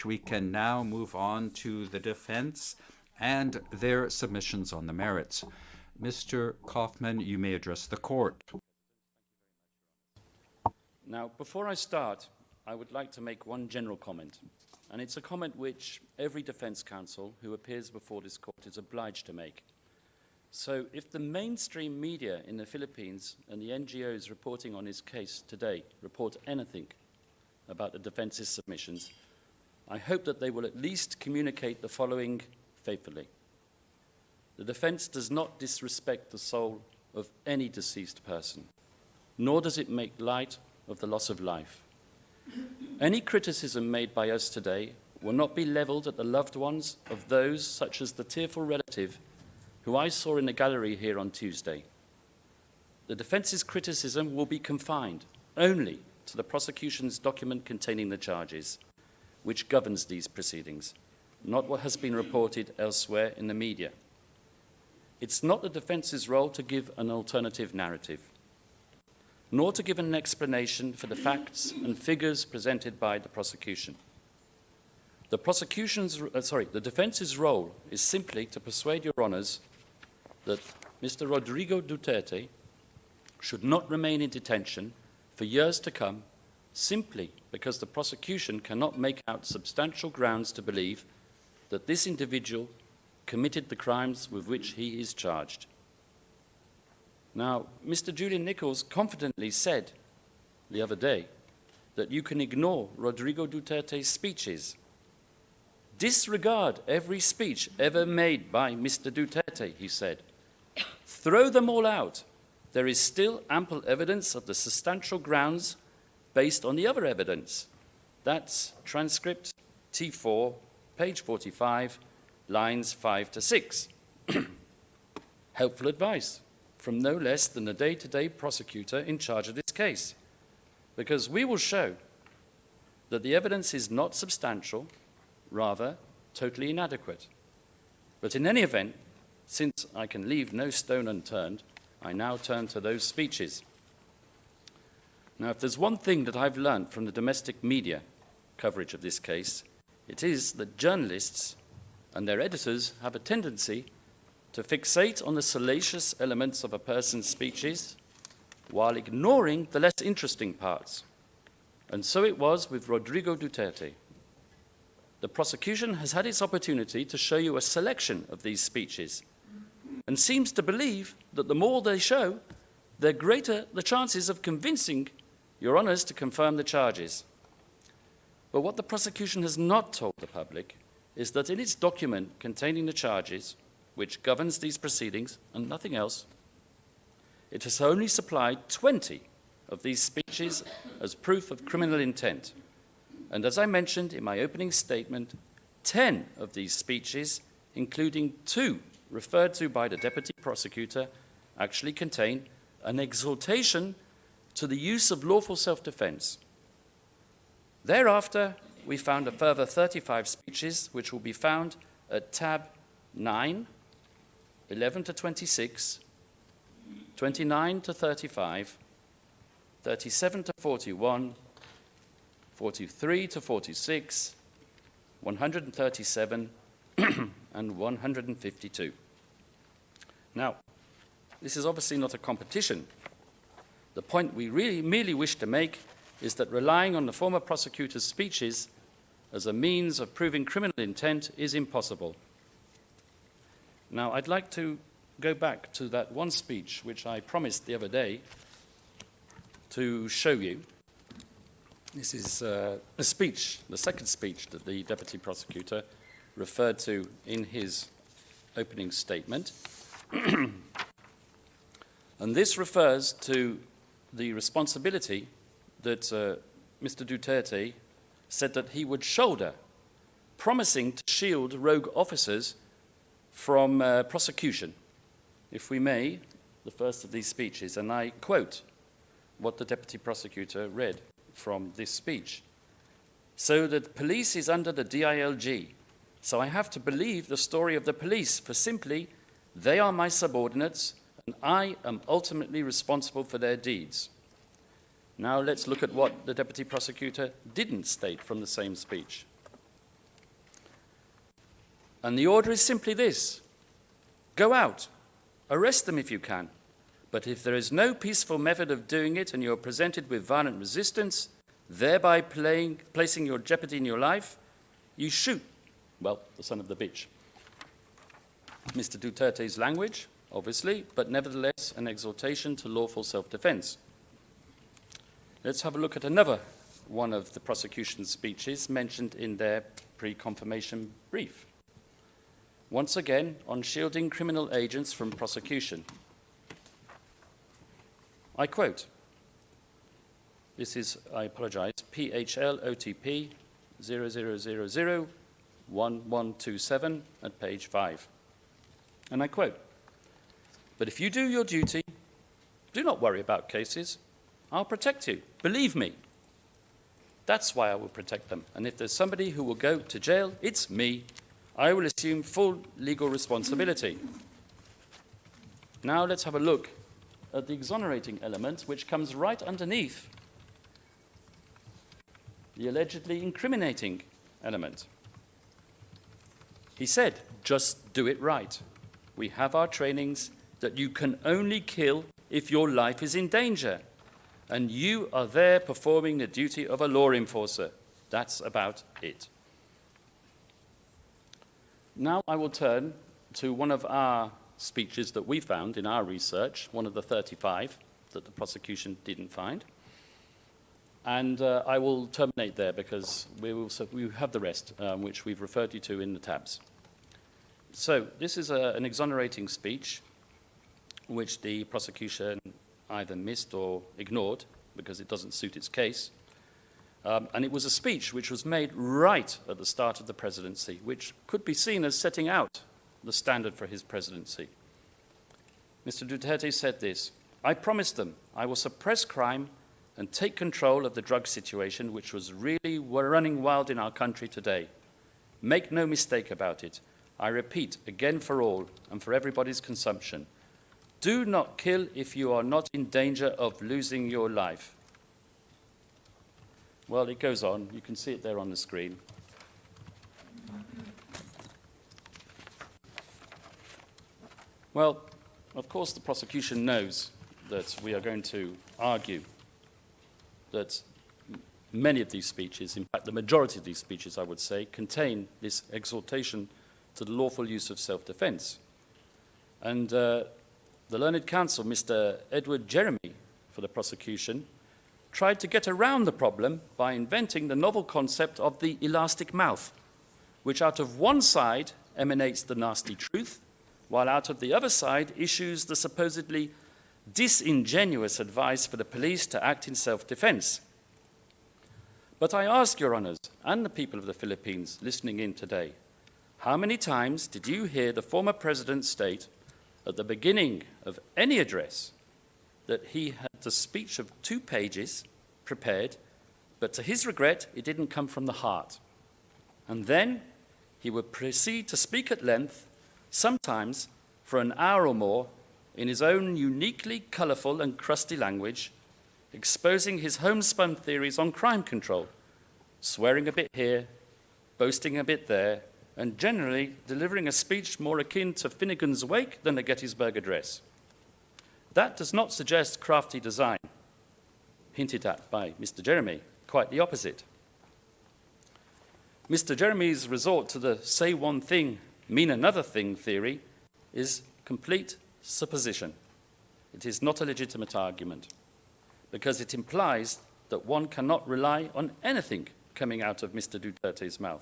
We can now move on to the defense and their submissions on the merits. Mr. Kaufman, you may address the court. Now, before I start, I would like to make one general comment, and it's a comment which every defense counsel who appears before this court is obliged to make. So if the mainstream media in the Philippines and the NGOs reporting on his case today report anything about the defense's submissions, I hope that they will at least communicate the following faithfully. The defense does not disrespect the soul of any deceased person, nor does it make light of the loss of life. Any criticism made by us today will not be leveled at the loved ones of those such as the tearful relative who I saw in the gallery here on Tuesday. The defense's criticism will be confined only to the prosecution's document containing the charges, which governs these proceedings, not what has been reported elsewhere in the media. It's not the defense's role to give an alternative narrative, nor to give an explanation for the facts and figures presented by the prosecution. The defense's role is simply to persuade your honours that Mr. Rodrigo Duterte should not remain in detention for years to come, simply because the prosecution cannot make out substantial grounds to believe that this individual committed the crimes with which he is charged. Now, Mr. Julian Nichols confidently said the other day that you can ignore Rodrigo Duterte's speeches. Disregard every speech ever made by Mr. Duterte, he said. Throw them all out. There is still ample evidence of the substantial grounds based on the other evidence. That's transcript T4, page 45, lines 5 to 6. Helpful advice from no less than the day-to-day prosecutor in charge of this case, because we will show that the evidence is not substantial, rather totally inadequate. But in any event, since I can leave no stone unturned, I now turn to those speeches. Now, if there's one thing that I've learned from the domestic media coverage of this case, it is that journalists and their editors have a tendency to fixate on the salacious elements of a person's speeches while ignoring the less interesting parts. And so it was with Rodrigo Duterte. The prosecution has had its opportunity to show you a selection of these speeches and seems to believe that the more they show, the greater the chances of convincing your honours to confirm the charges. But what the prosecution has not told the public is that in its document containing the charges, which governs these proceedings and nothing else, it has only supplied 20 of these speeches as proof of criminal intent. And as I mentioned in my opening statement, 10 of these speeches, including 2 referred to by the deputy prosecutor, actually contain an exhortation to the use of lawful self-defense. Thereafter, we found a further 35 speeches, which will be found at tab 9, 11 to 26, 29 to 35, 37 to 41, 43 to 46, 137, and 152. Now, this is obviously not a competition. The point we really merely wish to make is that relying on the former prosecutor's speeches as a means of proving criminal intent is impossible. Now, I'd like to go back to that one speech which I promised the other day to show you. This is a speech, the second speech that the deputy prosecutor referred to in his opening statement. And this refers to the responsibility that Mr. Duterte said that he would shoulder, promising to shield rogue officers from prosecution. If we may, the first of these speeches, and I quote what the deputy prosecutor read from this speech. So the police is under the DILG, so I have to believe the story of the police, for simply they are my subordinates and I am ultimately responsible for their deeds. Now let's look at what the deputy prosecutor didn't state from the same speech. And the order is simply this: go out, arrest them if you can, but if there is no peaceful method of doing it and you are presented with violent resistance, thereby placing your jeopardy in your life, you shoot, well, the son of the bitch. Mr. Duterte's language, obviously, but nevertheless an exhortation to lawful self-defense. Let's have a look at another one of the prosecution's speeches mentioned in their pre-confirmation brief. Once again, on shielding criminal agents from prosecution. I quote, this is, I apologize, PHL OTP 00001127 at page 5. And I quote, "But if you do your duty, do not worry about cases. I'll protect you. Believe me. That's why I will protect them. And if there's somebody who will go to jail, it's me. I will assume full legal responsibility." Now let's have a look at the exonerating element, which comes right underneath the allegedly incriminating element. He said, "Just do it right. We have our trainings that you can only kill if your life is in danger, and you are there performing the duty of a law enforcer. That's about it." Now I will turn to one of our speeches that we found in our research, one of the 35 that the prosecution didn't find. And I will terminate there because we have the rest, which we've referred you to in the tabs. So this is an exonerating speech which the prosecution either missed or ignored because it doesn't suit its case. And it was a speech which was made right at the start of the presidency, which could be seen as setting out the standard for his presidency. Mr. Duterte said this: "I promised them I will suppress crime and take control of the drug situation, which was really running wild in our country today. Make no mistake about it. I repeat again for all and for everybody's consumption. Do not kill if you are not in danger of losing your life." Well, it goes on. You can see it there on the screen. Well, of course, the prosecution knows that we are going to argue that many of these speeches, in fact, the majority of these speeches, I would say, contain this exhortation to the lawful use of self-defense. And the learned counsel, Mr. Edward Jeremy, for the prosecution, tried to get around the problem by inventing the novel concept of the elastic mouth, which out of one side emanates the nasty truth, while out of the other side issues the supposedly disingenuous advice for the police to act in self-defense. But I ask your honors and the people of the Philippines listening in today, how many times did you hear the former president state at the beginning of any address that he had the speech of 2 pages prepared, but to his regret, it didn't come from the heart? And then he would proceed to speak at length, sometimes for an hour or more, in his own uniquely colourful and crusty language, exposing his homespun theories on crime control, swearing a bit here, boasting a bit there, and generally delivering a speech more akin to Finnegan's Wake than a Gettysburg Address. That does not suggest crafty design, hinted at by Mr. Jeremy, quite the opposite. Mr. Jeremy's resort to the say one thing, mean another thing theory is complete supposition. It is not a legitimate argument because it implies that one cannot rely on anything coming out of Mr. Duterte's mouth.